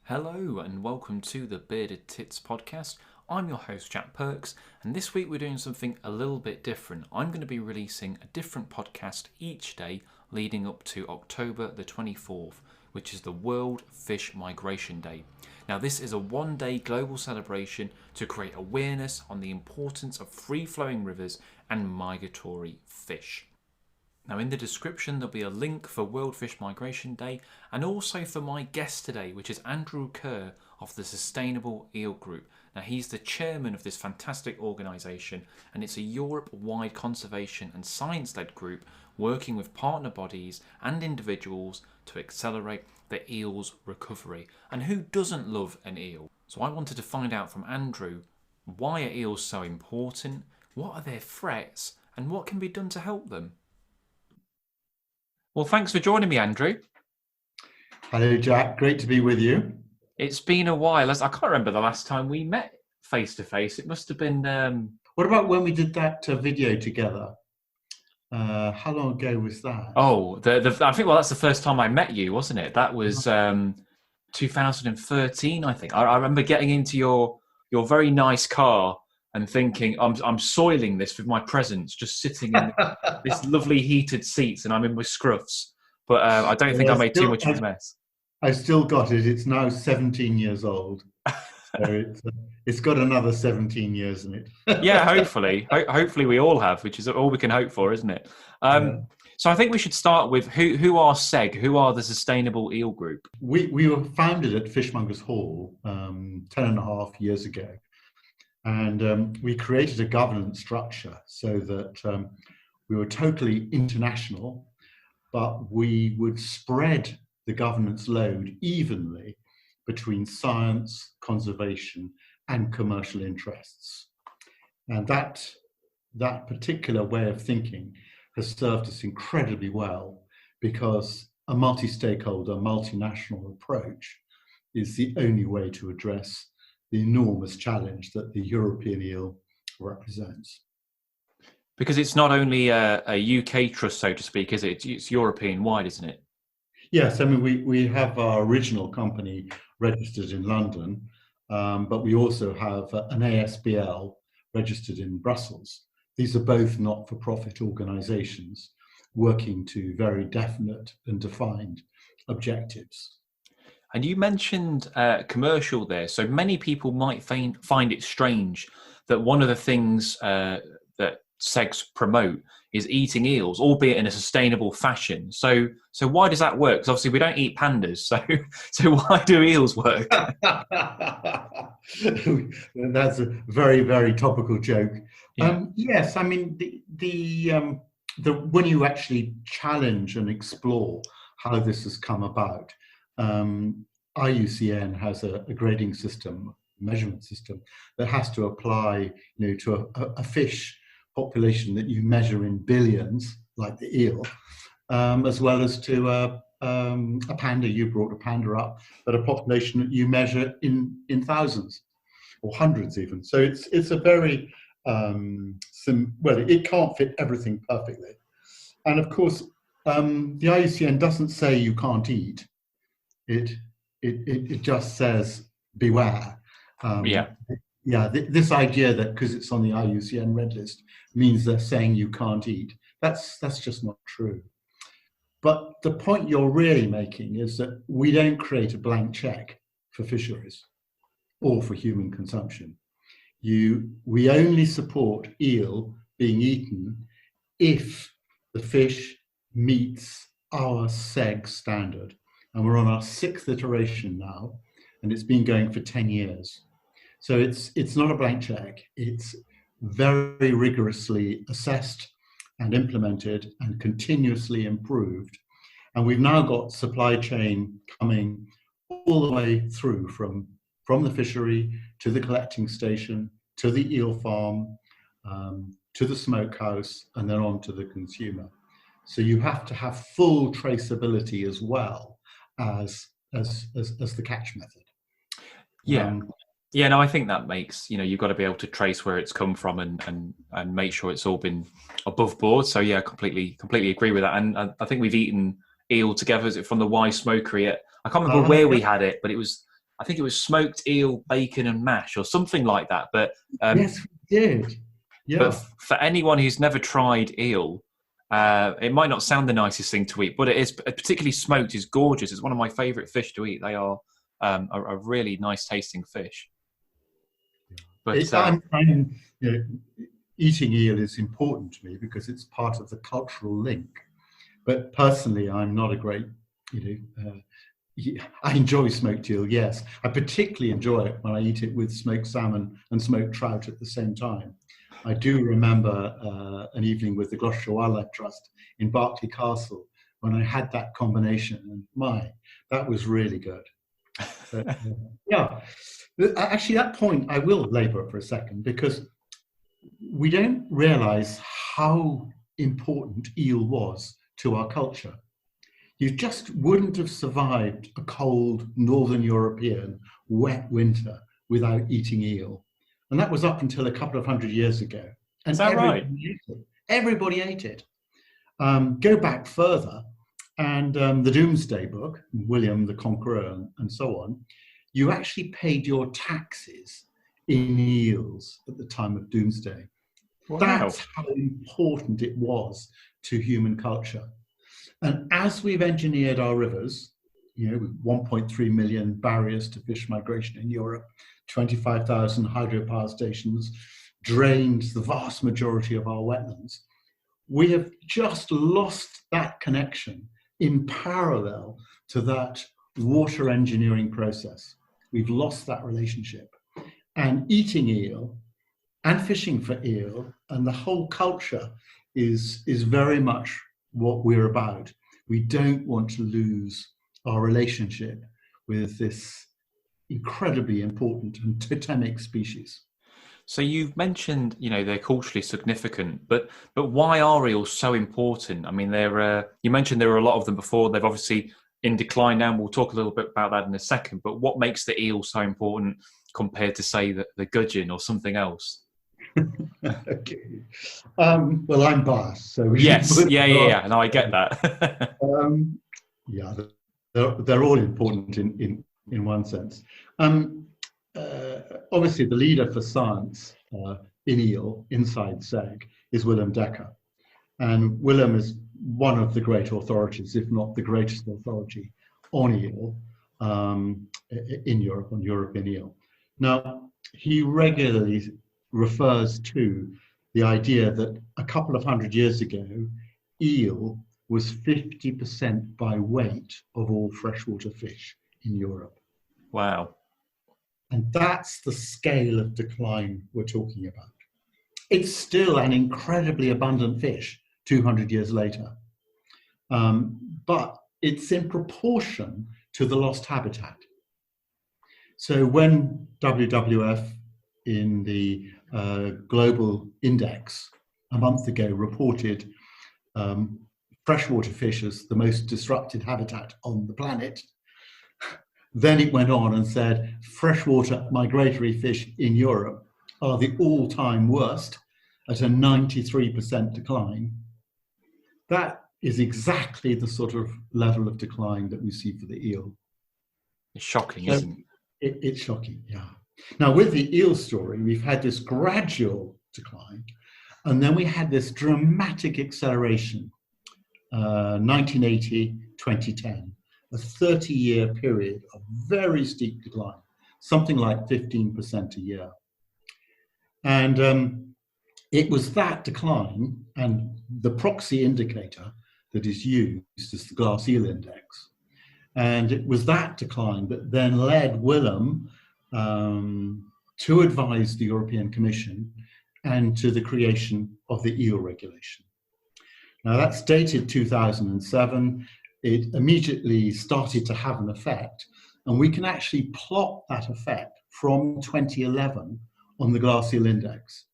Hello and welcome to the Bearded Tits podcast. I'm your host Jack Perks, and this week we're doing something a little bit different. I'm going to be releasing a different podcast each day leading up to October the 24th, which is the World Fish Migration Day. Now this is a one-day global celebration to create awareness on the importance of free-flowing rivers and migratory fish. Now in the description there'll be a link for World Fish Migration Day and also for my guest today, which is Andrew Kerr of the Sustainable Eel Group. Now he's the chairman of this fantastic organisation, and it's a Europe-wide conservation and science-led group working with partner bodies and individuals to accelerate the eel's recovery. And who doesn't love an eel? So I wanted to find out from Andrew, why are eels so important, what are their threats, and what can be done to help them? Well, thanks for joining me, Andrew. Hello, Jack. Great to be with you. It's been a while. I can't remember the last time we met face to face. It must have been... What about when we did that video together? How long ago was that? Oh, I think, that's the first time I met you, wasn't it? That was 2013, I think. I remember getting into your very nice car and thinking, I'm soiling this with my presence, just sitting in this lovely heated seats, and I'm in with scruffs. But I don't think I made too much of a mess. I still got it. It's now 17 years old. So it's got another 17 years in it. Yeah, hopefully. Hopefully we all have, which is all we can hope for, isn't it? So I think we should start with who are SEG? Who are the Sustainable Eel Group? We were founded at Fishmongers Hall 10 and a half years ago. And we created a governance structure so that we were totally international, but we would spread the governance load evenly between science, conservation, and commercial interests. And that particular way of thinking has served us incredibly well, because a multi-stakeholder, multinational approach is the only way to address the enormous challenge that the European eel represents. Because it's not only a UK trust, so to speak, is it? It's European-wide, isn't it? Yes, I mean, we have our original company registered in London, but we also have an ASBL registered in Brussels. These are both not-for-profit organisations working to very definite and defined objectives. And you mentioned commercial there. So many people might find it strange that one of the things that SEGs promote is eating eels, albeit in a sustainable fashion. So why does that work? Because obviously we don't eat pandas. So why do eels work? That's a very, very topical joke. Yeah. Yes, I mean, the when you actually challenge and explore how this has come about, IUCN has a grading system, measurement system, that has to apply, to a fish population that you measure in billions, like the eel, as well as to a panda. You brought a panda up, but a population that you measure in thousands or hundreds even. So it's a very it can't fit everything perfectly, and of course the IUCN doesn't say you can't eat. It just says beware. This idea that because it's on the IUCN red list means they're saying you can't eat. That's just not true. But the point you're really making is that we don't create a blank check for fisheries or for human consumption. We only support eel being eaten if the fish meets our SEG standard. And we're on our 6th iteration now, and it's been going for 10 years. So it's not a blank check. It's very rigorously assessed and implemented and continuously improved. And we've now got supply chain coming all the way through from the fishery to the collecting station, to the eel farm, to the smokehouse, and then on to the consumer. So you have to have full traceability as well as the catch method. No, I think that makes, you've got to be able to trace where it's come from and make sure it's all been above board. So yeah, completely agree with that. And I think we've eaten eel together. Is it from the Y Smokery? I can't remember where we had it, but it was I think it was smoked eel, bacon, and mash, or something like that. Yes, we did. But Yeah. for anyone who's never tried eel, it might not sound the nicest thing to eat, but it is. Particularly smoked is gorgeous. It's one of my favourite fish to eat. They are a really nice tasting fish. But You know, eating eel is important to me because it's part of the cultural link. But personally, I'm not a great, I enjoy smoked eel, yes. I particularly enjoy it when I eat it with smoked salmon and smoked trout at the same time. I do remember an evening with the Gloucestershire Wildlife Trust in Berkeley Castle when I had that combination, and that was really good. But, yeah, actually, that point I will labour for a second, because we don't realise how important eel was to our culture. You just wouldn't have survived a cold Northern European wet winter without eating eel. And that was up until a couple of 100 years ago. And is that right? Everybody ate it. Go back further, and the Doomsday Book, William the Conqueror and so on, you actually paid your taxes in eels at the time of Doomsday. Wow. That's how important it was to human culture. And as we've engineered our rivers, with 1.3 million barriers to fish migration in Europe, 25,000 hydropower stations, drained the vast majority of our wetlands, we have just lost that connection in parallel to that water engineering process. We've lost that relationship. And eating eel and fishing for eel and the whole culture is very much what we're about. We don't want to lose our relationship with this incredibly important and totemic species. So you've mentioned, they're culturally significant, but why are eels so important? I mean, you mentioned there were a lot of them before. They've obviously in decline now, and we'll talk a little bit about that in a second. But what makes the eel so important compared to, say, the gudgeon or something else? Okay. Well, I'm biased, so yes, yeah. No, I get that. Yeah, they're all important in one sense. Obviously, the leader for science in eel inside SEG is Willem Dekker, and Willem is one of the great authorities, if not the greatest authority, on eel in Europe, on European eel. Now, he regularly refers to the idea that a couple of 100 years ago, eel was 50% by weight of all freshwater fish in Europe. Wow. And that's the scale of decline we're talking about. It's still an incredibly abundant fish 200 years later, but it's in proportion to the lost habitat. So when WWF in the global index a month ago reported freshwater fish as the most disrupted habitat on the planet, then it went on and said freshwater migratory fish in Europe are the all-time worst at a 93% decline. That is exactly the sort of level of decline that we see for the eel. It's shocking, isn't it? It's shocking, yeah. Now, with the eel story, we've had this gradual decline, and then we had this dramatic acceleration, 1980, 2010, a 30-year period of very steep decline, something like 15% a year. And it was that decline and the proxy indicator that is used as the glass eel index. And it was that decline that then led Willem to advise the European Commission and to the creation of the eel regulation. Now that's dated 2007. It immediately started to have an effect, and we can actually plot that effect from 2011 on the glass eel index.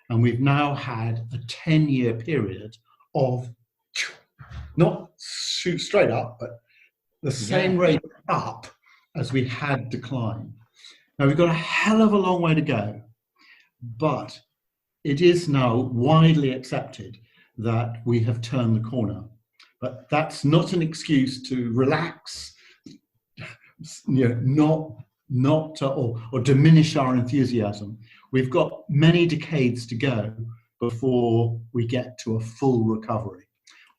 And we've now had a 10-year period of not shoot straight up, but the same rate up as we had decline. Now we've got a hell of a long way to go, but it is now widely accepted that we have turned the corner. But that's not an excuse to relax, not not to, or diminish our enthusiasm. We've got many decades to go before we get to a full recovery.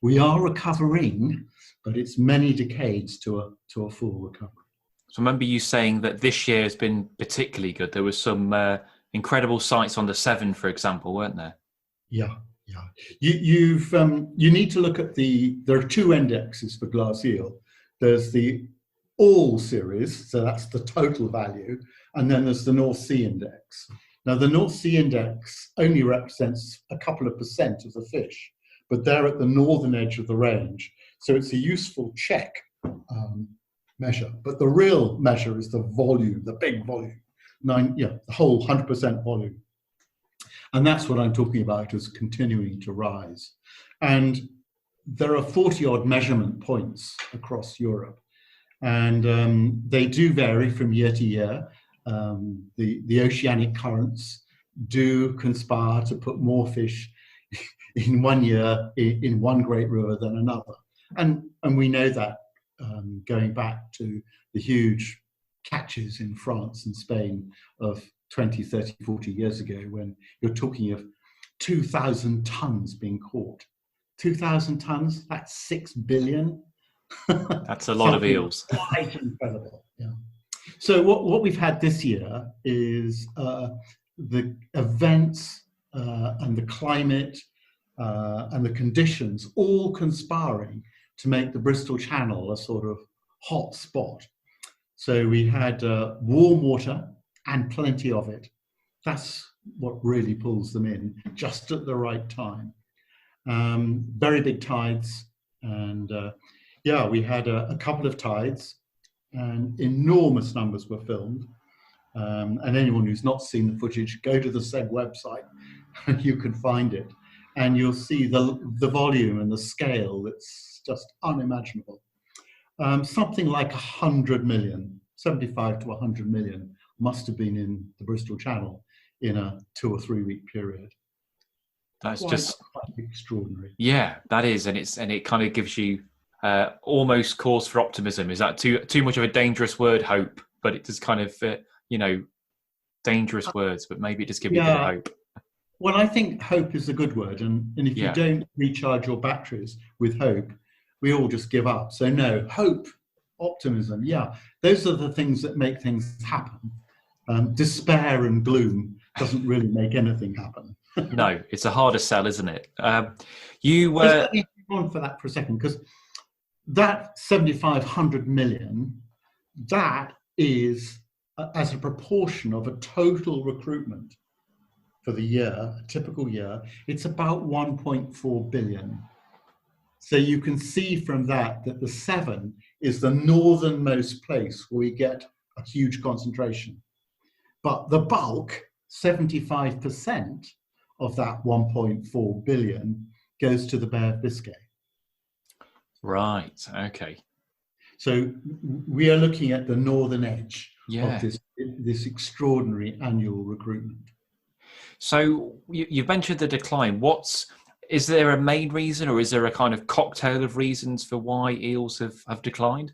We are recovering, but it's many decades to a full recovery. So I remember you saying that this year has been particularly good. There was some incredible sights on the Severn, for example, weren't there? Yeah, yeah. You need to look at there are two indexes for glass eel. There's the all series, so that's the total value, and then there's the North Sea index. Now, the North Sea index only represents a couple of percent of the fish, but they're at the northern edge of the range, so it's a useful check measure. But the real measure is the volume, the big volume, the whole 100% volume. And that's what I'm talking about as continuing to rise. And there are 40 odd measurement points across Europe. And they do vary from year to year. The oceanic currents do conspire to put more fish in one year in one great river than another. And we know that going back to the huge catches in France and Spain of 20, 30, 40 years ago, when you're talking of 2,000 tons being caught. 2,000 tons, that's 6 billion. That's a lot of eels. Quite incredible. Yeah. So what we've had this year is the events and the climate and the conditions all conspiring to make the Bristol Channel a sort of hot spot. So we had warm water and plenty of it. That's what really pulls them in, just at the right time. Very big tides, and we had a couple of tides, and enormous numbers were filmed. And anyone who's not seen the footage, go to the SEG website, and you can find it, and you'll see the volume and the scale. It's just unimaginable. Something like 100 million, 75 to 100 million must have been in the Bristol Channel in a 2 or 3 week period. That's quite extraordinary. Yeah, that is, and it kind of gives you almost cause for optimism. Is that too much of a dangerous word, hope? But it does kind of dangerous words, but maybe it just gives you a bit of hope. Well, I think hope is a good word, and if you don't recharge your batteries with hope, we all just give up. So no, hope, optimism, those are the things that make things happen. Despair and gloom doesn't really make anything happen. No, it's a harder sell, isn't it? Let me go on for that for a second, because that 7,500 million, that is as a proportion of a total recruitment for the year, a typical year, it's about 1.4 billion. So you can see from that the Severn is the northernmost place where we get a huge concentration. But the bulk, 75% of that 1.4 billion goes to the Bay of Biscay. Right, okay. So we are looking at the northern edge of this extraordinary annual recruitment. So you mentioned the decline. Is there a main reason, or is there a kind of cocktail of reasons for why eels have declined?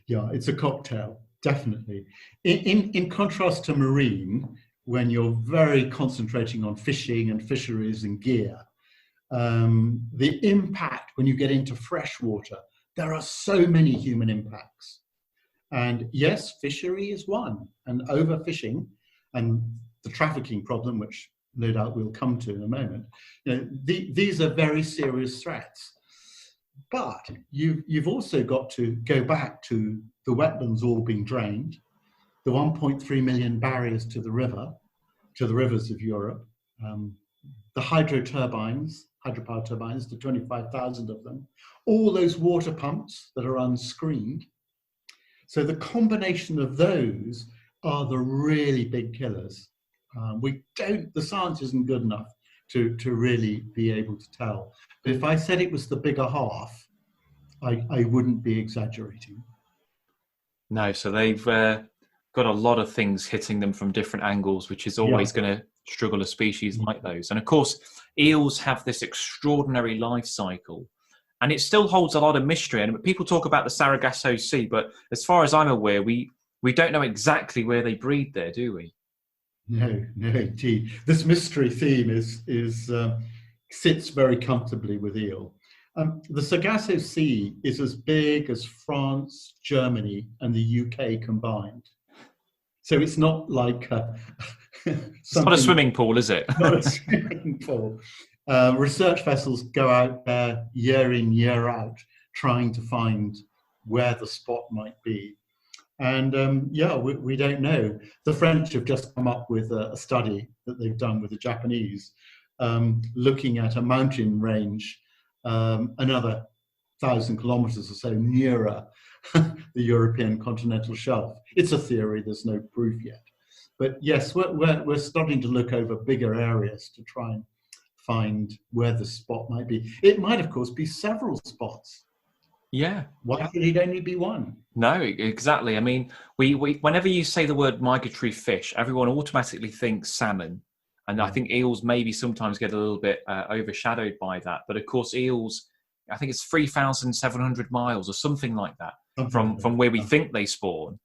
Yeah, it's a cocktail, definitely. In contrast to marine, when you're very concentrating on fishing and fisheries and gear, the impact when you get into fresh water, there are so many human impacts. And yes, fishery is one, and overfishing and the trafficking problem, which no doubt we'll come to in a moment, these are very serious threats. But you've also got to go back to the wetlands all being drained, the 1.3 million barriers to the rivers of Europe, the hydropower turbines, the 25,000 of them, all those water pumps that are unscreened. So the combination of those are the really big killers. The science isn't good enough to really be able to tell. But if I said it was the bigger half, I wouldn't be exaggerating. No, so they've got a lot of things hitting them from different angles, which is always going to struggle a species like those. And of course, eels have this extraordinary life cycle, and it still holds a lot of mystery. And people talk about the Sargasso Sea, but as far as I'm aware, we we don't know exactly where they breed there, do we? No, no, indeed. This mystery theme is sits very comfortably with eel. The Sargasso Sea is as big as France, Germany, and the UK combined. So it's not like It's not a something, swimming pool, is it? not a swimming pool. Research vessels go out there year in, year out, trying to find where the spot might be. And we don't know. The French have just come up with a study that they've done with the Japanese, looking at a mountain range, another 1,000 kilometers or so nearer the European continental shelf. It's a theory, there's no proof yet. But yes, we're starting to look over bigger areas to try and find where the spot might be. It might, of course, be several spots. Yeah. Why should it only be one? No, exactly. I mean, we whenever you say the word migratory fish, everyone automatically thinks salmon. And I think eels maybe sometimes get a little bit overshadowed by that. But of course, eels, I think it's 3,700 miles or something like that from where we think they spawn.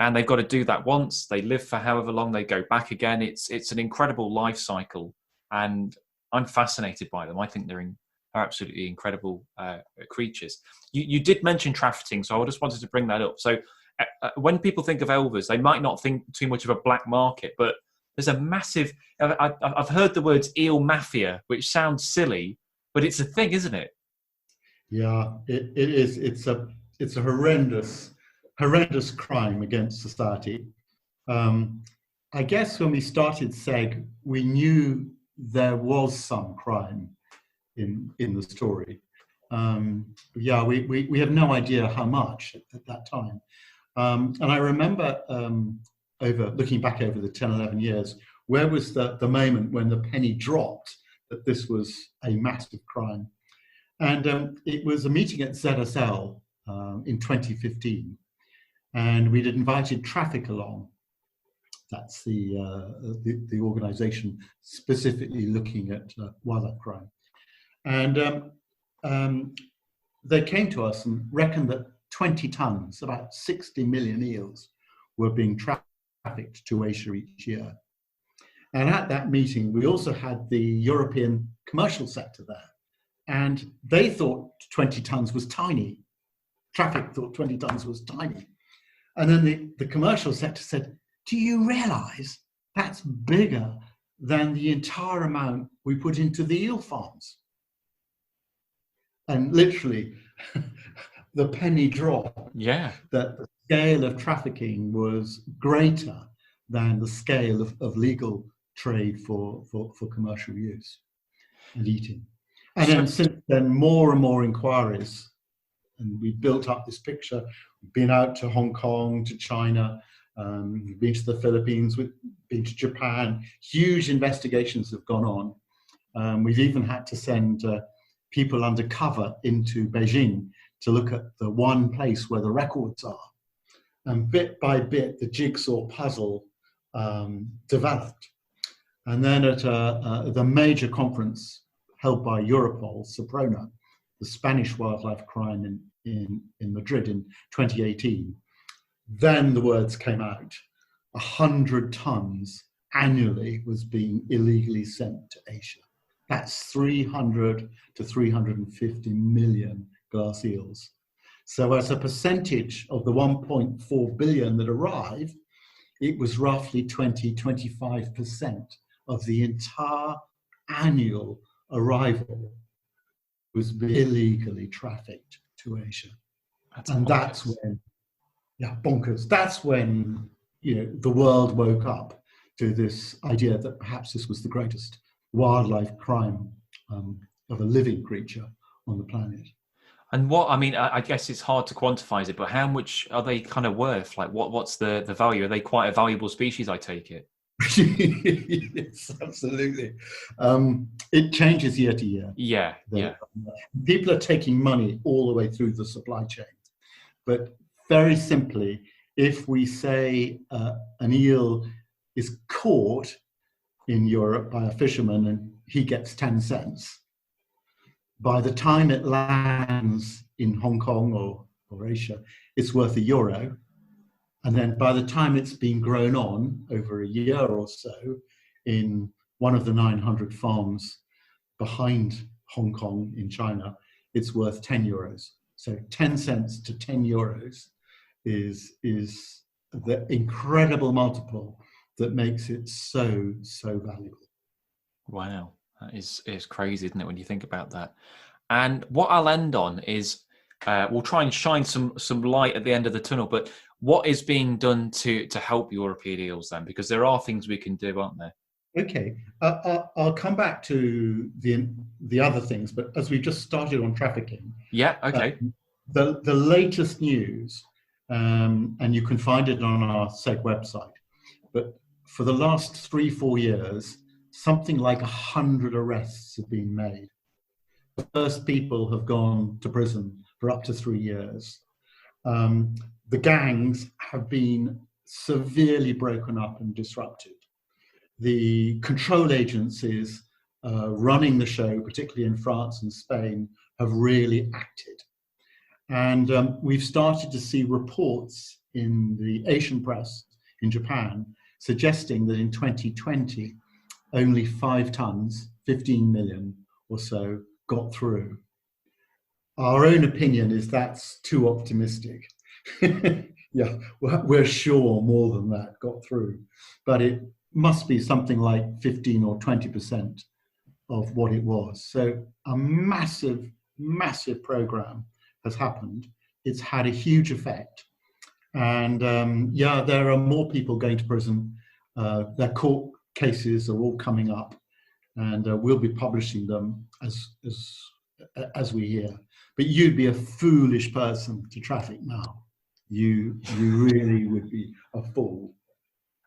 And they've got to do that once. They live for however long, they go back again. It's an incredible life cycle. And I'm fascinated by them. I think they're absolutely incredible creatures. You did mention trafficking, so I just wanted to bring that up. So when people think of Elvers, they might not think too much of a black market, but there's a massive... I've heard the words eel mafia, which sounds silly, but it's a thing, isn't it? Yeah, it is. It's a horrendous crime against society. I guess when we started SEG, we knew there was some crime in the story. We have no idea how much at that time. And I remember looking back over the 10, 11 years, where was the moment when the penny dropped that this was a massive crime? And it was a meeting at ZSL in 2015. And we'd invited Traffic along. That's the organization specifically looking at wildlife crime. And they came to us and reckoned that 20 tons, about 60 million eels, were being trafficked to Asia each year. And at that meeting, we also had the European commercial sector there. And they thought 20 tons was tiny. Traffic thought 20 tons was tiny. And then the commercial sector said, do you realize that's bigger than the entire amount we put into the eel farms? And literally, the penny dropped. Yeah. That the scale of trafficking was greater than the scale of legal trade for commercial use and eating. And then since then, more and more inquiries. And we built up this picture. We've been out to Hong Kong, to China, we've been to the Philippines, we've been to Japan. Huge investigations have gone on. We've even had to send people undercover into Beijing to look at the one place where the records are. And bit by bit, the jigsaw puzzle developed. And then at the major conference held by Europol, Soprona, the Spanish wildlife crime in Madrid in 2018, then the words came out. 100 tons annually was being illegally sent to Asia. That's 300 to 350 million glass eels. So as a percentage of the 1.4 billion that arrived, it was roughly 20-25% of the entire annual arrival was illegally trafficked to Asia. That's when, bonkers. That's when, the world woke up to this idea that perhaps this was the greatest wildlife crime of a living creature on the planet. And I guess it's hard to quantify it, but how much are they kind of worth? Like, what's the value? Are they quite a valuable species, I take it? Yes, absolutely. It changes year to year. Yeah. People are taking money all the way through the supply chain. But very simply, if we say an eel is caught in Europe by a fisherman and he gets 10 cents, by the time it lands in Hong Kong or Asia, it's worth €1. And then by the time it's been grown on over a year or so in one of the 900 farms behind Hong Kong in China, it's worth 10 euros. So 10 cents to 10 euros is the incredible multiple that makes it so valuable. Wow, that is crazy, isn't it, when you think about that? And what I'll end on is we'll try and shine some light at the end of the tunnel. But what is being done to help European eels then? Because there are things we can do, aren't there? Okay, I'll come back to the other things, but as we just started on trafficking, yeah, okay. The latest news, and you can find it on our SEG website, but for the last 3-4 years, something like 100 arrests have been made. The first people have gone to prison for up to 3 years. The gangs have been severely broken up and disrupted. The control agencies running the show, particularly in France and Spain, have really acted. And we've started to see reports in the Asian press in Japan suggesting that in 2020, only 5 tons, 15 million or so, got through. Our own opinion is that's too optimistic. Yeah, we're sure more than that got through, but it must be something like 15 or 20% of what it was. So a massive program has happened. It's had a huge effect. And yeah, there are more people going to prison. Their court cases are all coming up, and we'll be publishing them as we hear. But you'd be a foolish person to traffic now. You really would be a fool.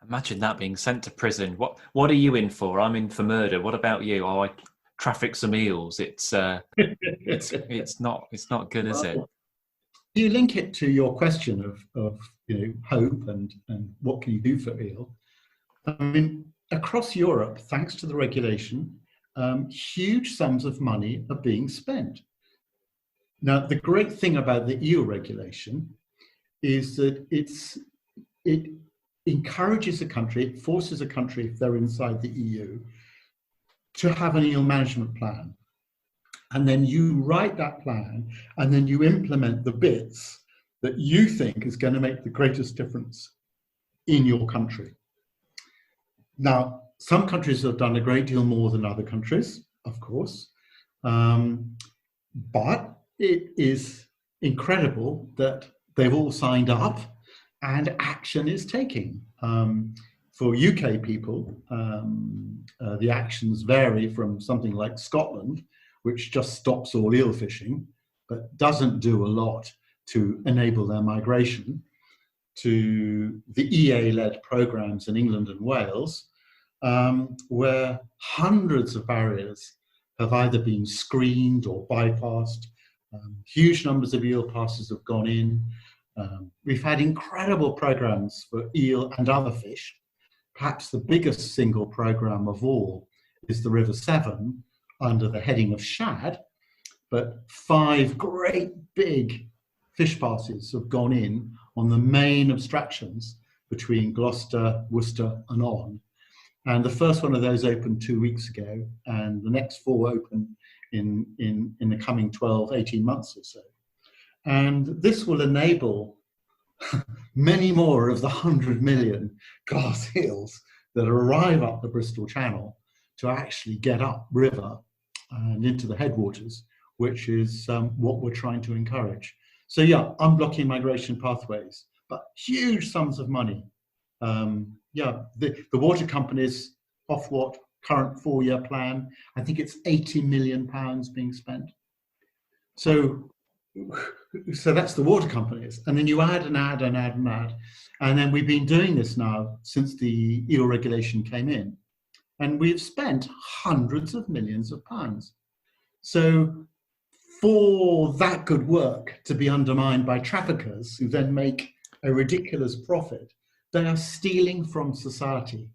Imagine that, being sent to prison. What are you in for? I'm in for murder. What about you? Oh, I traffic some eels. It's not good, is it? You link it to your question of hope and what can you do for eel. I mean, across Europe, thanks to the regulation, huge sums of money are being spent. Now, the great thing about the eel regulation is that it encourages a country, it forces a country, if they're inside the EU, to have an eel management plan. And then you write that plan, and then you implement the bits that you think is going to make the greatest difference in your country. Now, some countries have done a great deal more than other countries, of course, but it is incredible that they've all signed up and action is taking. For UK people, the actions vary from something like Scotland, which just stops all eel fishing, but doesn't do a lot to enable their migration, to the EA-led programs in England and Wales, where hundreds of barriers have either been screened or bypassed. Huge numbers of eel passes have gone in. We've had incredible programs for eel and other fish. Perhaps the biggest single program of all is the River Severn under the heading of shad, but 5 great big fish passes have gone in on the main abstractions between Gloucester, Worcester and on. And the first one of those opened 2 weeks ago, and the next 4 open in the coming 12, 18 months or so. And this will enable many more of the 100 million glass eels that arrive up the Bristol Channel to actually get up river and into the headwaters, which is what we're trying to encourage. So yeah, unblocking migration pathways, but huge sums of money. Yeah, the water companies off what current 4-year plan, I think it's £80 million being spent. So that's the water companies. And then you add and add and add and add. And then we've been doing this now since the eel regulation came in. And we've spent hundreds of millions of pounds. So for that good work to be undermined by traffickers who then make a ridiculous profit, they are stealing from society.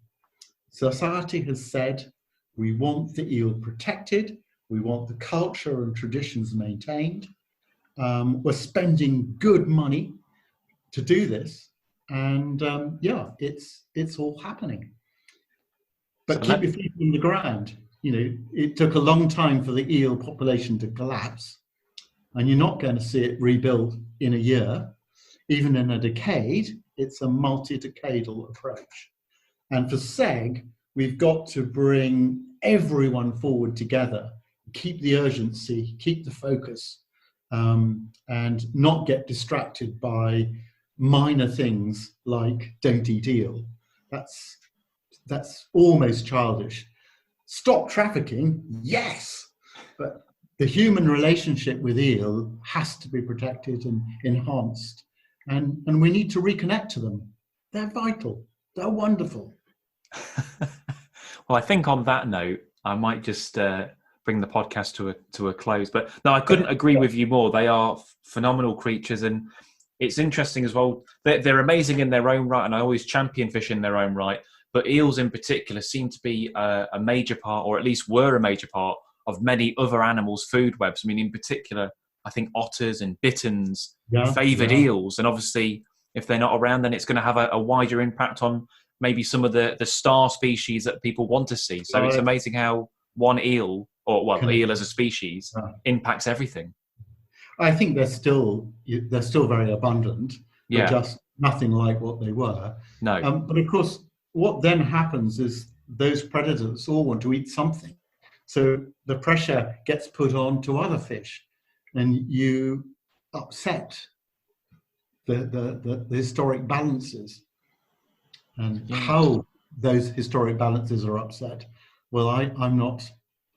Society has said, we want the eel protected, we want the culture and traditions maintained. We're spending good money to do this, and it's all happening. So But keep your feet on the ground. It took a long time for the eel population to collapse, and you're not going to see it rebuilt in a year, even in a decade. It's a multi-decadal approach. And for SEG, we've got to bring everyone forward together, keep the urgency, keep the focus, and not get distracted by minor things like don't eat eel. That's almost childish. Stop trafficking, yes, but the human relationship with eel has to be protected and enhanced, and we need to reconnect to them. They're vital. They're wonderful. Well, I think on that note, I might just bring the podcast to a close. But no, I couldn't agree with you more. They are phenomenal creatures, and it's interesting as well. They're amazing in their own right, and I always champion fish in their own right. But eels in particular seem to be a major part, or at least were a major part, of many other animals' food webs. I mean, in particular, I think otters and bitterns favoured eels. And obviously, if they're not around, then it's going to have a wider impact on maybe some of the star species that people want to see. So it's amazing how one eel, eel as a species, impacts everything. I think they're still very abundant, but just nothing like what they were. No. But of course, what then happens is those predators all want to eat something. So the pressure gets put on to other fish, and you upset the historic balances. And how those historic balances are upset, well, I'm not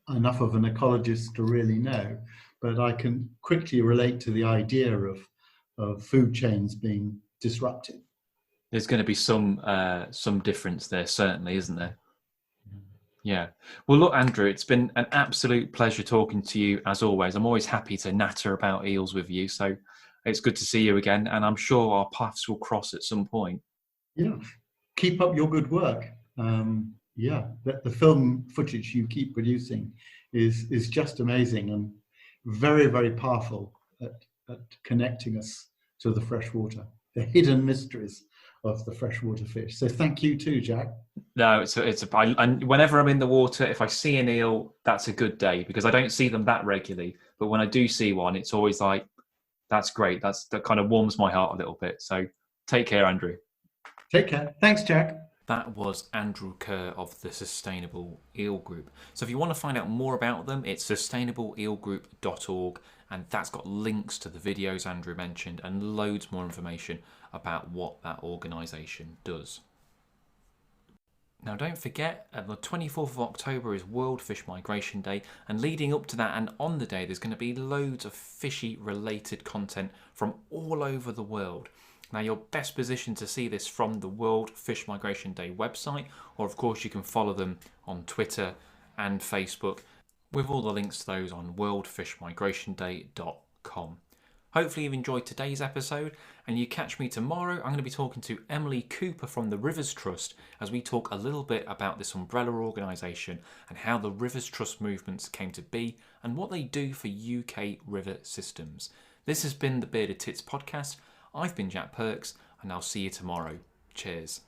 enough of an ecologist to really know, but I can quickly relate to the idea of food chains being disrupted. There's going to be some difference there, certainly, isn't there? Yeah. Well, look, Andrew, it's been an absolute pleasure talking to you, as always. I'm always happy to natter about eels with you, so it's good to see you again, and I'm sure our paths will cross at some point. Yeah. Keep up your good work. The film footage you keep producing is just amazing and very, very powerful at connecting us to the freshwater, the hidden mysteries of the freshwater fish. So thank you too, Jack. No, and whenever I'm in the water, if I see an eel, that's a good day, because I don't see them that regularly. But when I do see one, it's always like, that's great. That kind of warms my heart a little bit. So take care, Andrew. Take care. Thanks, Jack. That was Andrew Kerr of the Sustainable Eel Group. So if you want to find out more about them, it's sustainableeelgroup.org, and that's got links to the videos Andrew mentioned and loads more information about what that organisation does. Now don't forget, the 24th of October is World Fish Migration Day, and leading up to that and on the day there's going to be loads of fishy related content from all over the world. Now you're best positioned to see this from the World Fish Migration Day website, or of course you can follow them on Twitter and Facebook, with all the links to those on worldfishmigrationday.com. Hopefully you've enjoyed today's episode, and you catch me tomorrow. I'm going to be talking to Emily Cooper from the Rivers Trust as we talk a little bit about this umbrella organisation and how the Rivers Trust movements came to be and what they do for UK river systems. This has been the Bearded Tits podcast. I've been Jack Perks, and I'll see you tomorrow. Cheers.